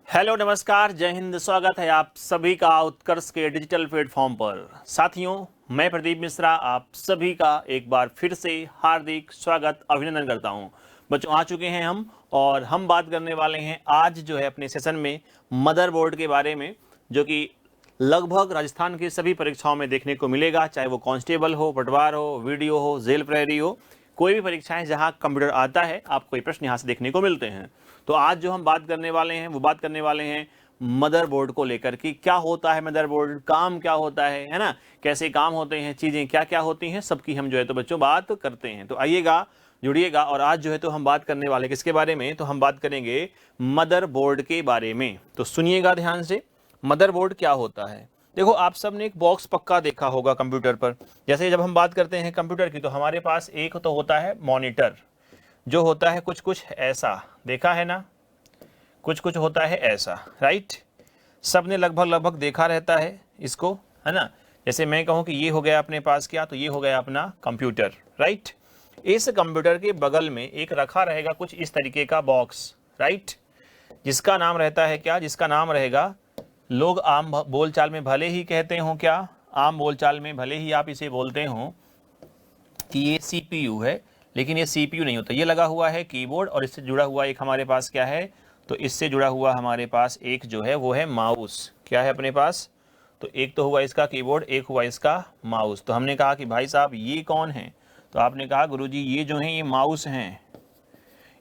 Hello नमस्कार, जय हिंद। स्वागत है आप सभी का उत्कर्ष के डिजिटल प्लेटफॉर्म पर। साथियों, मैं प्रदीप मिश्रा आप सभी का एक बार फिर से हार्दिक स्वागत अभिनंदन करता हूं। बच्चों, आ चुके हैं हम और हम बात करने वाले हैं आज जो है अपने सेशन में मदरबोर्ड के बारे में, जो कि लगभग राजस्थान की सभी परीक्षाओं में देखने को मिलेगा, चाहे वो कांस्टेबल हो, पटवार हो, वीडियो हो, जेल प्रहरी हो, कोई भी परीक्षाएं जहां कंप्यूटर आता है आपको ये प्रश्न यहाँ से देखने को मिलते हैं। तो आज जो हम बात करने वाले हैं वो बात करने वाले हैं मदरबोर्ड को लेकर कि क्या होता है मदरबोर्ड, काम क्या होता है ना, कैसे काम होते हैं, चीज़ें क्या क्या होती हैं, सबकी हम जो है तो बच्चों बात करते हैं। तो आइएगा, जुड़िएगा। और आज जो है तो हम बात करने वाले किसके बारे में, तो हम बात करेंगे मदरबोर्ड के बारे में। तो सुनिएगा ध्यान से, मदरबोर्ड क्या होता है। देखो, आप सब ने एक बॉक्स पक्का देखा होगा कंप्यूटर पर। जैसे जब हम बात करते हैं कंप्यूटर की तो हमारे पास एक तो होता है मॉनिटर, जो होता है कुछ कुछ ऐसा, देखा है ना, कुछ कुछ होता है ऐसा, राइट। सब ने लगभग लगभग देखा रहता है इसको, है ना। जैसे मैं कहूँ कि ये हो गया अपने पास क्या, तो ये हो गया अपना कंप्यूटर, राइट। इस कंप्यूटर के बगल में एक रखा रहेगा कुछ इस तरीके का बॉक्स, राइट, जिसका नाम रहता है क्या, जिसका नाम रहेगा, लोग आम बोलचाल में भले ही कहते हो क्या, आम बोलचाल में भले ही आप इसे बोलते हो कि ये सीपीयू है, लेकिन ये सीपीयू नहीं होता। ये लगा हुआ है कीबोर्ड और इससे जुड़ा हुआ एक हमारे पास क्या है, तो इससे जुड़ा हुआ हमारे पास एक जो है वो है माउस। क्या है अपने पास, तो एक तो हुआ इसका कीबोर्ड, एक हुआ इसका माउस। तो हमने कहा कि भाई साहब ये कौन है, तो आपने कहा गुरुजी ये जो है ये माउस हैं।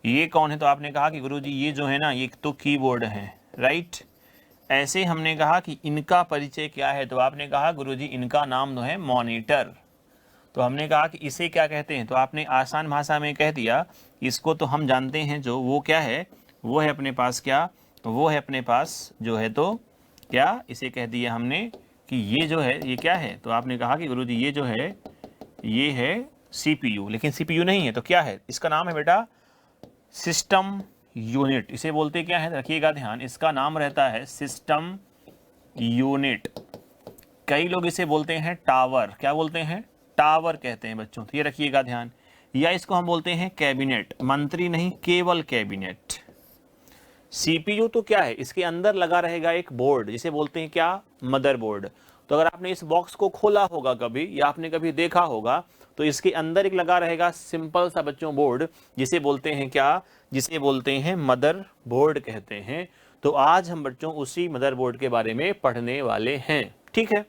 ये कौन है, तो आपने कहा कि गुरुजी ये जो है ना ये तो कीबोर्ड है, राइट। ऐसे हमने कहा कि इनका परिचय क्या है, तो आपने कहा गुरुजी इनका नाम तो है मॉनिटर। तो हमने कहा कि इसे क्या कहते हैं, तो आपने आसान भाषा में कह दिया, इसको तो हम जानते हैं जो वो क्या है, वो है अपने पास क्या, वो है अपने पास जो है तो क्या, इसे कह दिया हमने कि ये जो है ये क्या है, तो आपने कहा कि गुरुजी ये जो है ये है सीपीयू। लेकिन सीपीयू नहीं है तो क्या है, इसका नाम है बेटा सिस्टम यूनिट। इसे बोलते क्या है, रखिएगा ध्यान, इसका नाम रहता है सिस्टम यूनिट। कई लोग इसे बोलते हैं टावर, क्या बोलते हैं, टावर कहते हैं बच्चों, तो ये रखिएगा ध्यान। या इसको हम बोलते हैं कैबिनेट, मंत्री नहीं केवल कैबिनेट। सीपीयू तो क्या है, इसके अंदर लगा रहेगा एक बोर्ड, जिसे बोलते हैं क्या, मदरबोर्ड। तो अगर आपने इस बॉक्स को खोला होगा कभी या आपने कभी देखा होगा, तो इसके अंदर एक लगा रहेगा सिंपल सा बच्चों बोर्ड, जिसे बोलते हैं क्या, जिसे बोलते हैं मदरबोर्ड कहते हैं। तो आज हम बच्चों उसी मदरबोर्ड के बारे में पढ़ने वाले हैं, ठीक है।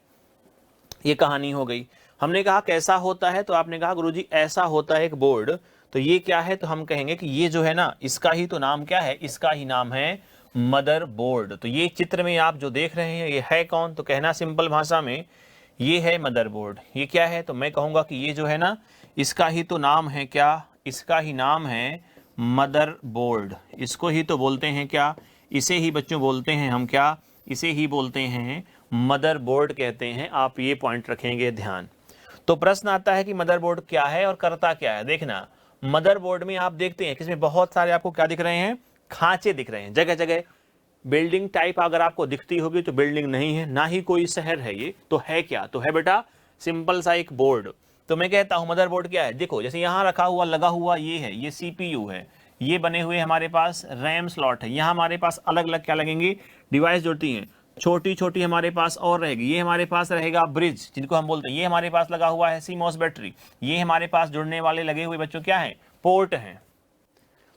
ये कहानी हो गई। हमने कहा कैसा होता है, तो आपने कहा गुरुजी ऐसा होता है एक बोर्ड। तो ये क्या है, तो हम कहेंगे कि ये जो है ना इसका ही तो नाम क्या है, इसका ही नाम है मदरबोर्ड। तो ये चित्र में आप जो देख रहे हैं ये है कौन, तो कहना सिंपल भाषा में ये है मदरबोर्ड। ये क्या है, तो मैं कहूँगा कि ये जो है ना इसका ही तो नाम है क्या, इसका ही नाम है मदरबोर्ड। इसको ही तो बोलते हैं क्या, इसे ही बच्चों बोलते हैं हम क्या, इसे ही बोलते हैं मदरबोर्ड कहते हैं। आप ये पॉइंट रखेंगे ध्यान। तो प्रश्न आता है कि मदरबोर्ड क्या है और करता क्या है। देखना, मदरबोर्ड में आप देखते हैं कि इसमें बहुत सारे आपको क्या दिख रहे हैं, खांचे दिख रहे हैं जगह जगह। बिल्डिंग टाइप अगर आपको दिखती होगी तो बिल्डिंग नहीं है, ना ही कोई शहर है, ये तो है क्या, तो है बेटा सिंपल सा एक बोर्ड। तो मैं कहता हूं मदरबोर्ड क्या है, देखो जैसे यहां रखा हुआ लगा हुआ ये है, ये सीपीयू है, ये बने हुए हमारे पास रैम स्लॉट है, यहाँ हमारे पास अलग अलग क्या लगेंगे, डिवाइस जुड़ती हैं, छोटी छोटी हमारे पास और रहेगी। ये हमारे पास रहेगा ब्रिज, जिनको हम बोलते हैं, ये हमारे पास लगा हुआ है सीमॉस बैटरी, ये हमारे पास जुड़ने वाले लगे हुए बच्चों क्या है, पोर्ट हैं।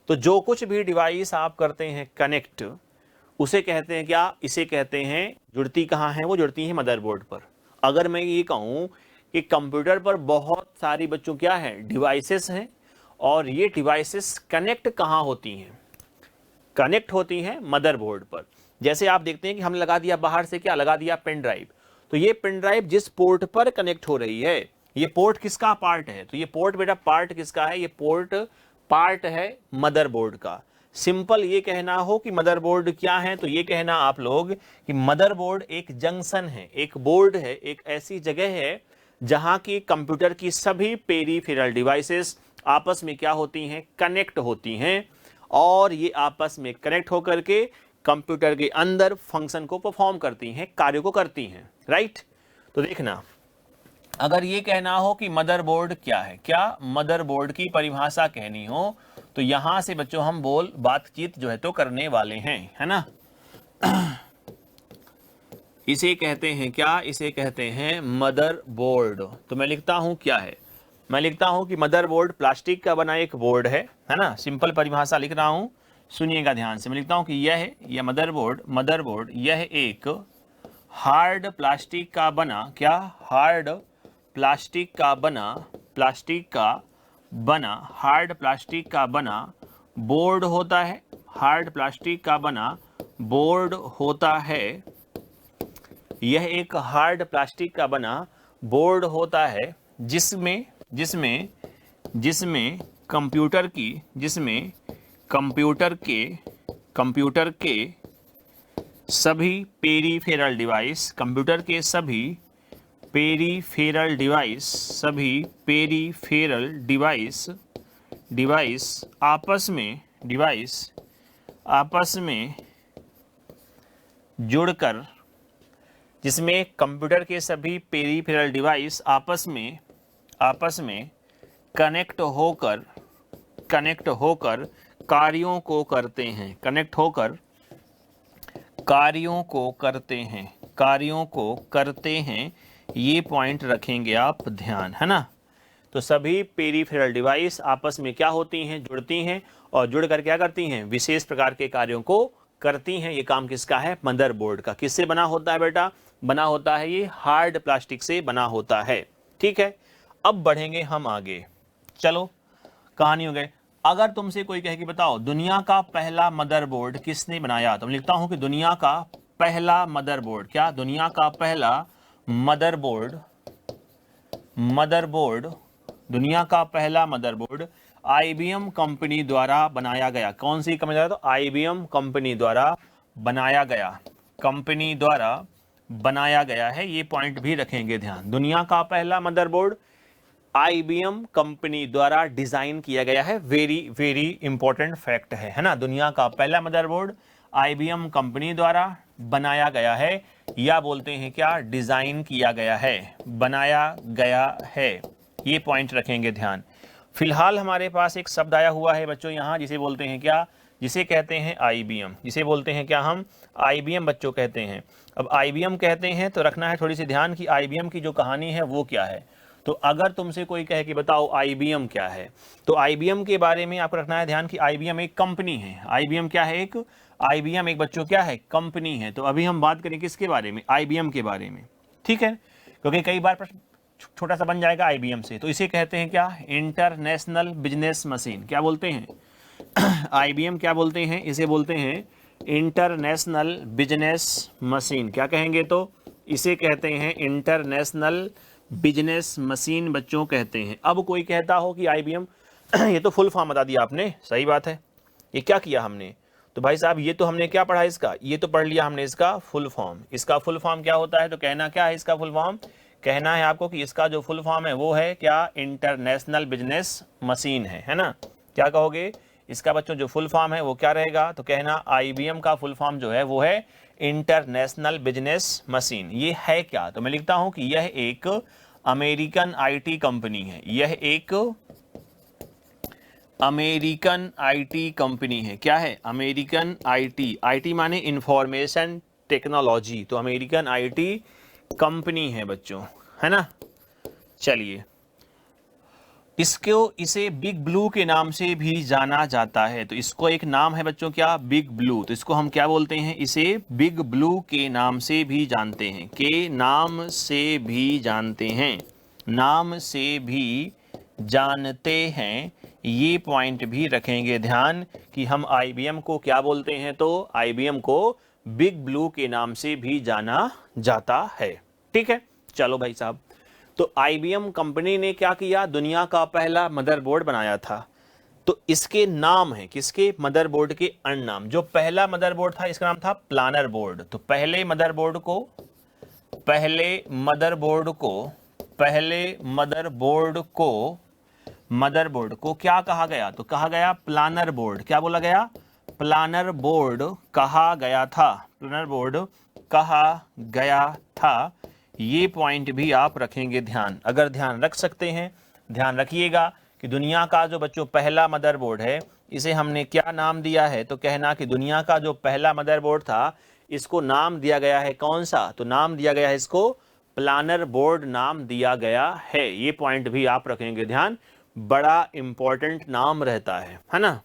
तो जो कुछ भी डिवाइस आप करते हैं कनेक्ट, उसे कहते हैं क्या, इसे कहते हैं, जुड़ती कहाँ है, वो जुड़ती है मदरबोर्ड पर। अगर मैं ये कहूँ कि कंप्यूटर पर बहुत सारी बच्चों क्या है, डिवाइसेस हैं, और ये डिवाइसेस कनेक्ट कहाँ होती हैं, कनेक्ट होती हैं मदरबोर्ड पर। जैसे आप देखते हैं कि हमने लगा दिया बाहर से क्या, लगा दिया पेन ड्राइव। तो ये पेन ड्राइव जिस पोर्ट पर कनेक्ट हो रही है, ये पोर्ट किसका पार्ट है, तो ये पोर्ट बेटा पार्ट किसका है, ये पोर्ट पार्ट है मदरबोर्ड का। सिंपल ये कहना हो कि मदरबोर्ड क्या है, तो ये कहना आप लोग कि मदरबोर्ड एक जंक्शन है, एक बोर्ड है, एक ऐसी जगह है जहां की कंप्यूटर की सभी पेरिफेरल डिवाइसेस आपस में क्या होती हैं, कनेक्ट होती हैं, और ये आपस में कनेक्ट होकर के कंप्यूटर के अंदर फंक्शन को परफॉर्म करती हैं, कार्य को करती हैं, राइट। तो देखना, अगर ये कहना हो कि मदरबोर्ड क्या है, क्या मदरबोर्ड की परिभाषा कहनी हो, तो यहां से बच्चों हम बातचीत जो है तो करने वाले हैं, है ना। इसे कहते हैं क्या, इसे कहते हैं मदरबोर्ड। तो मैं लिखता हूं क्या है, मैं लिखता हूं कि मदरबोर्ड प्लास्टिक का बना एक बोर्ड है ना। सिंपल परिभाषा लिख रहा हूं, सुनिएगा ध्यान से। मैं लिखता हूं कि यह मदरबोर्ड यह एक हार्ड प्लास्टिक का बना, क्या, हार्ड प्लास्टिक का बना, हार्ड प्लास्टिक का बना बोर्ड होता है, हार्ड प्लास्टिक का बना बोर्ड होता है। यह एक हार्ड प्लास्टिक का बना बोर्ड होता है जिसमें जिसमें जिसमें कंप्यूटर के सभी पेरीफेरल डिवाइस, कंप्यूटर के सभी पेरीफेरल डिवाइस आपस में जुड़कर, जिसमें कंप्यूटर के सभी पेरीफेरल डिवाइस आपस में कनेक्ट होकर कार्यों को करते हैं। ये पॉइंट रखेंगे आप ध्यान, है ना। तो सभी पेरीफेरल डिवाइस आपस में क्या होती हैं, जुड़ती हैं, और जुड़कर क्या करती हैं, विशेष प्रकार के कार्यों को करती हैं। ये काम किसका है, मदरबोर्ड का। किससे बना होता है बेटा, बना होता है ये हार्ड प्लास्टिक से बना होता है। ठीक है, अब बढ़ेंगे हम आगे। चलो, कहानी हो गए। अगर तुमसे कोई कहे कि बताओ दुनिया का पहला मदरबोर्ड किसने बनाया, तो मैं लिखता हूं कि दुनिया का पहला मदरबोर्ड, क्या, दुनिया का पहला मदरबोर्ड, दुनिया का पहला मदरबोर्ड IBM कंपनी द्वारा बनाया गया। कौन सी कंपनी द्वारा, तो IBM कंपनी द्वारा बनाया गया है। ये पॉइंट भी रखेंगे ध्यान। दुनिया का पहला मदरबोर्ड IBM कंपनी द्वारा डिजाइन किया गया है। वेरी वेरी इंपॉर्टेंट फैक्ट है ना। दुनिया का पहला मदरबोर्ड IBM कंपनी द्वारा बनाया गया है, या बोलते हैं क्या, डिजाइन किया गया है, बनाया गया है। ये पॉइंट रखेंगे ध्यान। फिलहाल हमारे पास एक शब्द आया हुआ है बच्चों यहाँ, जिसे बोलते हैं क्या, जिसे कहते हैं IBM, जिसे बोलते हैं क्या, हम IBM बच्चों कहते हैं। अब IBM कहते हैं तो रखना है थोड़ी सी ध्यान कि IBM की जो कहानी है वो क्या है। तो अगर तुमसे कोई कहे कि बताओ IBM क्या है, तो IBM के बारे में आपको रखना है ध्यान कि IBM एक कंपनी है। IBM क्या है, एक IBM एक बच्चों क्या है, कंपनी है। तो अभी हम बात करें किसके बारे में, IBM के बारे में। ठीक है, क्योंकि कई बार प्रश्न छोटा सा बन जाएगा IBM से। तो इसे कहते हैं क्या, इंटरनेशनल बिजनेस मशीन। क्या बोलते हैं IBM, क्या बोलते हैं, इसे बोलते हैं इंटरनेशनल बिजनेस मशीन। क्या कहेंगे, तो इसे कहते हैं इंटरनेशनल बिजनेस मशीन बच्चों कहते हैं। अब कोई कहता हो कि IBM ये तो फुल फॉर्म बता दिया आपने, सही बात है, ये क्या किया हमने, तो भाई साहब ये तो हमने क्या पढ़ा इसका, ये तो पढ़ लिया हमने इसका फुल फॉर्म। इसका फुल फॉर्म क्या होता है, तो कहना क्या है इसका फुल फॉर्म, कहना है आपको कि इसका जो फुल फॉर्म है वो है क्या, इंटरनेशनल बिजनेस मशीन है ना। क्या कहोगे, इसका बच्चों जो फुल फॉर्म है वो क्या रहेगा, तो कहना IBM का फुल फॉर्म जो है वो है इंटरनेशनल बिजनेस मशीन। ये है क्या, तो मैं लिखता हूं कि यह एक अमेरिकन IT कंपनी है। यह एक अमेरिकन IT कंपनी है। क्या है, अमेरिकन IT माने इंफॉर्मेशन टेक्नोलॉजी। तो अमेरिकन IT कंपनी है बच्चों, है ना। चलिए, इसे बिग ब्लू के नाम से भी जाना जाता है। तो इसको एक नाम है बच्चों क्या, बिग ब्लू। तो इसको हम क्या बोलते हैं, इसे बिग ब्लू के नाम से भी जानते हैं, के नाम से भी जानते हैं, नाम से भी जानते हैं। ये पॉइंट भी रखेंगे ध्यान कि हम IBM को क्या बोलते हैं, तो IBM को बिग ब्लू के नाम से भी जाना जाता है। ठीक है, चलो भाई साहब, तो IBM कंपनी ने क्या किया, दुनिया का पहला मदरबोर्ड बनाया था। तो इसके नाम है, किसके, मदरबोर्ड के अन्नाम। जो पहला मदरबोर्ड था इसका नाम था प्लानर बोर्ड। तो पहले मदरबोर्ड को क्या कहा गया, तो कहा गया प्लानर बोर्ड। क्या बोला गया, प्लानर बोर्ड कहा गया था, प्लानर बोर्ड कहा गया था। ये पॉइंट भी आप रखेंगे ध्यान। अगर ध्यान रख सकते हैं, ध्यान रखिएगा कि दुनिया का जो बच्चों पहला मदरबोर्ड है इसे हमने क्या नाम दिया है, तो कहना कि दुनिया का जो पहला मदरबोर्ड था इसको नाम दिया गया है कौन सा, तो नाम दिया गया है इसको प्लानर बोर्ड नाम दिया गया है। ये पॉइंट भी आप रखेंगे ध्यान, बड़ा इंपॉर्टेंट नाम रहता है ना।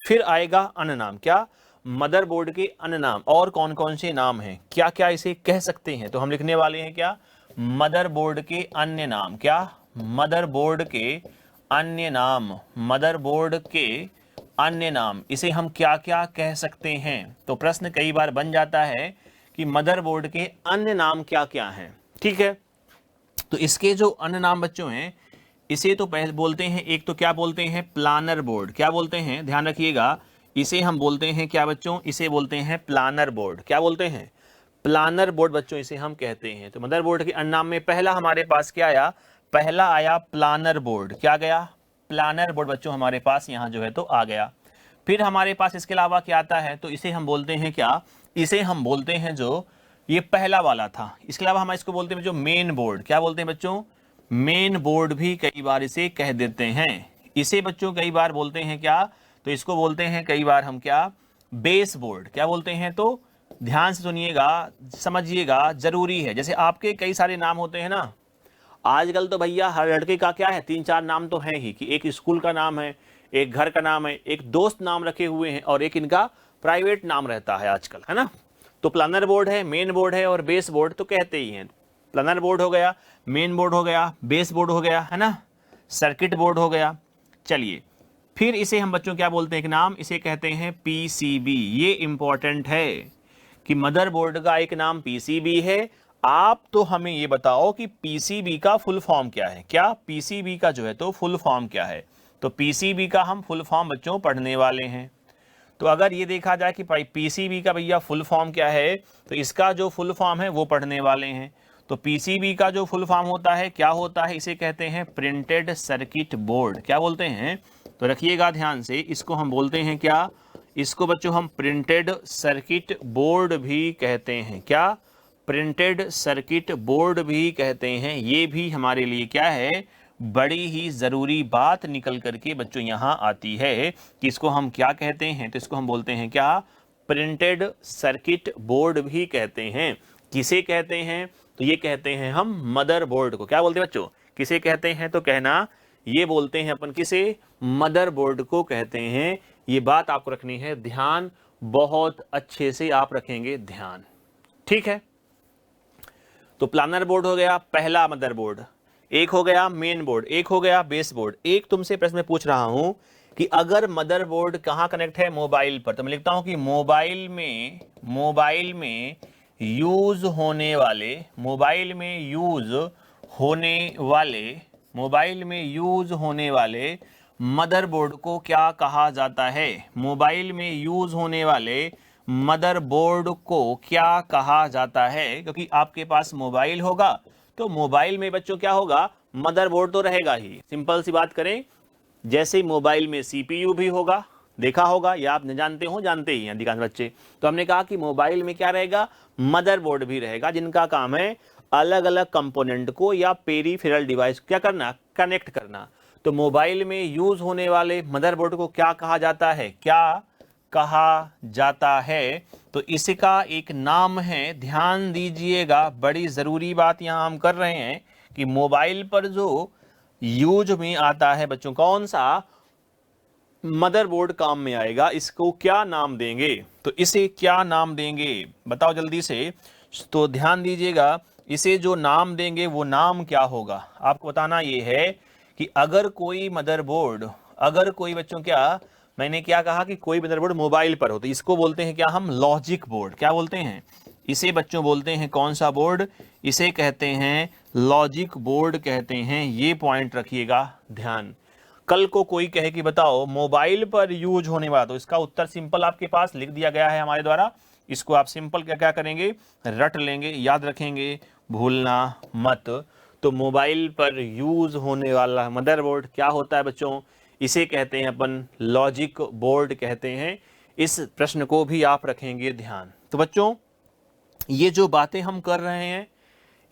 फिर आएगा अन्य नाम, क्या मदरबोर्ड के अन्य नाम, और कौन कौन से नाम हैं, क्या क्या इसे कह सकते हैं, तो हम लिखने वाले हैं क्या मदरबोर्ड के अन्य नाम, क्या मदरबोर्ड के अन्य नाम, मदरबोर्ड के अन्य नाम, इसे हम क्या क्या कह सकते हैं। तो प्रश्न कई बार बन जाता है कि मदरबोर्ड के अन्य नाम क्या क्या हैं, ठीक है। तो इसके जो अन्य नाम बच्चों हैं, इसे तो पहले बोलते हैं, एक तो क्या बोलते हैं प्लानर बोर्ड, क्या बोलते हैं ध्यान रखिएगा, इसे हम बोलते हैं क्या बच्चों, इसे बोलते हैं प्लानर बोर्ड, क्या बोलते हैं प्लानर बोर्ड बच्चों इसे हम कहते हैं। तो मदरबोर्ड के अन्य नाम में पहला हमारे पास क्या आया, पहला आया प्लानर बोर्ड, क्या गया प्लानर बोर्ड बच्चों हमारे पास यहाँ जो है तो आ गया। फिर हमारे पास इसके अलावा क्या आता है, तो इसे हम बोलते हैं क्या, इसे हम बोलते हैं जो ये पहला वाला था, इसके अलावा हम इसको बोलते हैं जो मेन बोर्ड, क्या बोलते हैं बच्चों मेन बोर्ड भी कई बार इसे कह देते हैं। इसे बच्चों कई बार बोलते हैं क्या, तो इसको बोलते हैं कई बार हम क्या बेस बोर्ड, क्या बोलते हैं, तो ध्यान से सुनिएगा समझिएगा, जरूरी है। जैसे आपके कई सारे नाम होते हैं ना, आजकल तो भैया हर लड़के का क्या है 3-4 नाम तो है ही, कि एक स्कूल का नाम है, एक घर का नाम है, एक दोस्त नाम रखे हुए हैं, और एक इनका प्राइवेट नाम रहता है आजकल, है ना। तो प्लानर बोर्ड है, मेन बोर्ड है और बेस बोर्ड तो कहते ही हैं। प्लानर बोर्ड हो गया, मेन बोर्ड हो गया, बेस बोर्ड हो गया, है ना, सर्किट बोर्ड हो गया। चलिए फिर इसे हम बच्चों क्या बोलते हैं एक नाम, इसे कहते हैं पीसीबी। ये इंपॉर्टेंट है कि मदरबोर्ड का एक नाम पीसीबी है। आप तो हमें ये बताओ कि पीसीबी का फुल फॉर्म क्या है, क्या पीसीबी का जो है तो फुल फॉर्म क्या है। तो पीसीबी का हम फुल फॉर्म बच्चों पढ़ने वाले हैं। तो अगर ये देखा जाए कि पीसीबी का भैया फुल फॉर्म क्या है, तो इसका जो फुल फॉर्म है वो पढ़ने वाले हैं। तो पीसीबी का जो फुल फॉर्म होता है क्या होता है, इसे कहते हैं प्रिंटेड सर्किट बोर्ड, क्या बोलते हैं, तो रखिएगा ध्यान से, इसको हम बोलते हैं क्या, इसको बच्चों हम प्रिंटेड सर्किट बोर्ड भी कहते हैं, क्या प्रिंटेड सर्किट बोर्ड भी कहते हैं। ये भी हमारे लिए क्या है बड़ी ही ज़रूरी बात निकल करके बच्चों यहाँ आती है कि इसको हम क्या कहते हैं, तो इसको हम बोलते हैं क्या प्रिंटेड सर्किट बोर्ड भी कहते हैं। किसे कहते हैं, तो ये कहते हैं हम मदरबोर्ड को, क्या बोलते हैं बच्चों किसे कहते हैं, तो कहना ये बोलते हैं अपन किसे मदरबोर्ड को कहते हैं। ये बात आपको रखनी है ध्यान, बहुत अच्छे से आप रखेंगे ध्यान, ठीक है। तो प्लानर बोर्ड हो गया पहला मदरबोर्ड, एक हो गया मेन बोर्ड, एक हो गया बेस बोर्ड। एक तुमसे प्रश्न में पूछ रहा हूं कि अगर मदरबोर्ड कहां कनेक्ट है, मोबाइल पर, तो मैं लिखता हूं कि मोबाइल में यूज होने वाले, मोबाइल में यूज होने वाले मदरबोर्ड को क्या कहा जाता है, मोबाइल में यूज होने वाले मदरबोर्ड को क्या कहा जाता है। क्योंकि आपके पास मोबाइल होगा तो मोबाइल में बच्चों क्या होगा मदरबोर्ड तो रहेगा ही। सिंपल सी बात करें, जैसे मोबाइल में सीपीयू भी होगा, देखा होगा या आप जानते ही हैं अधिकांश बच्चे, तो हमने कहा कि मोबाइल में क्या रहेगा मदरबोर्ड भी रहेगा, जिनका काम है अलग अलग कंपोनेंट को या पेरिफेरल डिवाइस क्या करना कनेक्ट करना। तो मोबाइल में यूज होने वाले मदरबोर्ड को क्या कहा जाता है, क्या कहा जाता है, तो इसका एक नाम है, ध्यान दीजिएगा, बड़ी जरूरी बात यहां हम कर रहे हैं कि मोबाइल पर जो यूज में आता है बच्चों कौन सा मदरबोर्ड काम में आएगा, इसको क्या नाम देंगे, तो इसे क्या नाम देंगे बताओ जल्दी से। तो ध्यान दीजिएगा, इसे जो नाम देंगे वो नाम क्या होगा, आपको बताना ये है कि अगर कोई बच्चों क्या मैंने क्या कहा कि कोई मदरबोर्ड मोबाइल पर हो तो इसको बोलते हैं क्या हम लॉजिक बोर्ड, क्या बोलते हैं इसे बच्चों बोलते हैं कौन सा बोर्ड, इसे कहते हैं लॉजिक बोर्ड कहते हैं। ये पॉइंट रखिएगा ध्यान। कल को कोई कहे कि बताओ मोबाइल पर यूज होने वाला, तो इसका उत्तर सिंपल आपके पास लिख दिया गया है हमारे द्वारा, इसको आप सिंपल क्या करेंगे रट लेंगे, याद रखेंगे, भूलना मत। तो मोबाइल पर यूज होने वाला मदरबोर्ड क्या होता है बच्चों, इसे कहते हैं अपन लॉजिक बोर्ड कहते हैं। इस प्रश्न को भी आप रखेंगे ध्यान। तो बच्चों ये जो बातें हम कर रहे हैं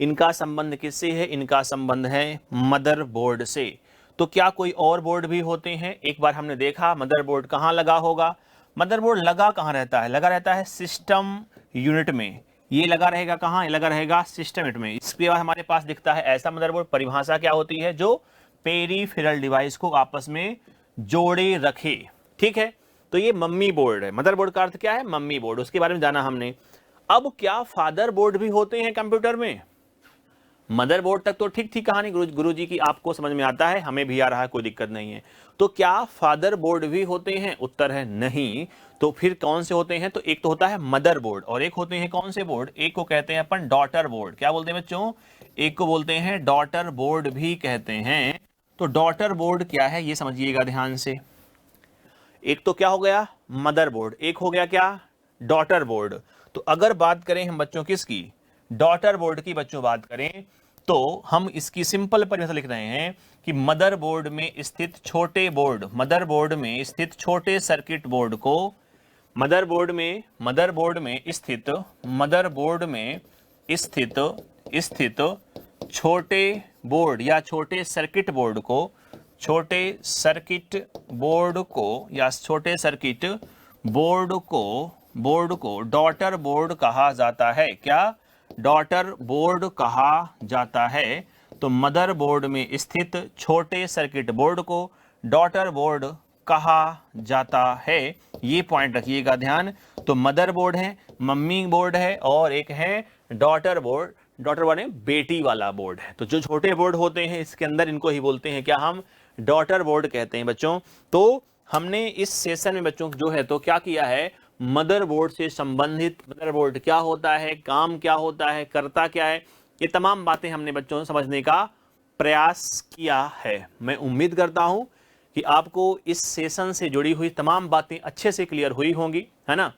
इनका संबंध किससे है, इनका संबंध है मदरबोर्ड से। तो क्या कोई और बोर्ड भी होते हैं, एक बार हमने देखा मदरबोर्ड कहाँ लगा होगा, मदरबोर्ड लगा कहाँ रहता है, लगा रहता है सिस्टम यूनिट में। ये लगा रहेगा कहाँ, ये लगा रहेगा सिस्टम यूनिट में। इसके बाद हमारे पास दिखता है ऐसा मदरबोर्ड। परिभाषा क्या होती है, जो पेरिफेरल डिवाइस को आपस में जोड़े रखे। ठीक है, तो ये मम्मी बोर्ड है। मदरबोर्ड का अर्थ क्या है, मम्मी बोर्ड। उसके बारे में जाना हमने। अब क्या फादर बोर्ड भी होते हैं कंप्यूटर में? मदरबोर्ड तक तो ठीक थी कहानी गुरुजी की, आपको समझ में आता है, हमें भी आ रहा है, कोई दिक्कत नहीं है। तो क्या फादर बोर्ड भी होते हैं? उत्तर है नहीं। तो फिर कौन से होते हैं? तो एक तो होता है मदर बोर्ड और एक होते हैं कौन से बोर्ड, एक को कहते हैं अपन डॉटर बोर्ड। क्या बोलते हैं बच्चों? एक को बोलते हैं डॉटर बोर्ड भी कहते हैं। तो डॉटर बोर्ड क्या है ये समझिएगा ध्यान से। एक तो क्या हो गया, मदर बोर्ड, एक हो गया क्या, डॉटर बोर्ड। तो अगर बात करें हम बच्चों किसकी, डॉटर बोर्ड की बच्चों बात करें, तो हम इसकी सिंपल परिभाषा लिख रहे हैं कि मदर बोर्ड में स्थित छोटे बोर्ड, मदर बोर्ड में स्थित छोटे सर्किट बोर्ड को, मदर बोर्ड में स्थित छोटे बोर्ड या छोटे सर्किट बोर्ड को, छोटे सर्किट बोर्ड को डॉटर बोर्ड कहा जाता है। क्या? डॉटर बोर्ड कहा जाता है। तो मदर बोर्ड में स्थित छोटे सर्किट बोर्ड को डॉटर बोर्ड कहा जाता है। ये पॉइंट रखिएगा ध्यान। तो मदर बोर्ड है, मम्मी बोर्ड है, और एक है डॉटर बोर्ड। डॉटर बोर्ड है बेटी वाला बोर्ड है। तो जो छोटे बोर्ड होते हैं इसके अंदर, इनको ही बोलते हैं क्या हम, डॉटर बोर्ड कहते हैं बच्चों। तो हमने इस सेशन में बच्चों जो है तो क्या किया है, मदरबोर्ड से संबंधित मदरबोर्ड क्या होता है, काम क्या होता है, करता क्या है, ये तमाम बातें हमने बच्चों समझने का प्रयास किया है। मैं उम्मीद करता हूं कि आपको इस सेशन से जुड़ी हुई तमाम बातें अच्छे से क्लियर हुई होंगी, है ना।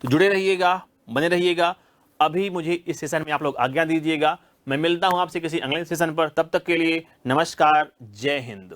तो जुड़े रहिएगा, बने रहिएगा। अभी मुझे इस सेशन में आप लोग आज्ञा दीजिएगा। मैं मिलता हूं आपसे किसी अगले सेशन पर। तब तक के लिए नमस्कार, जय हिंद।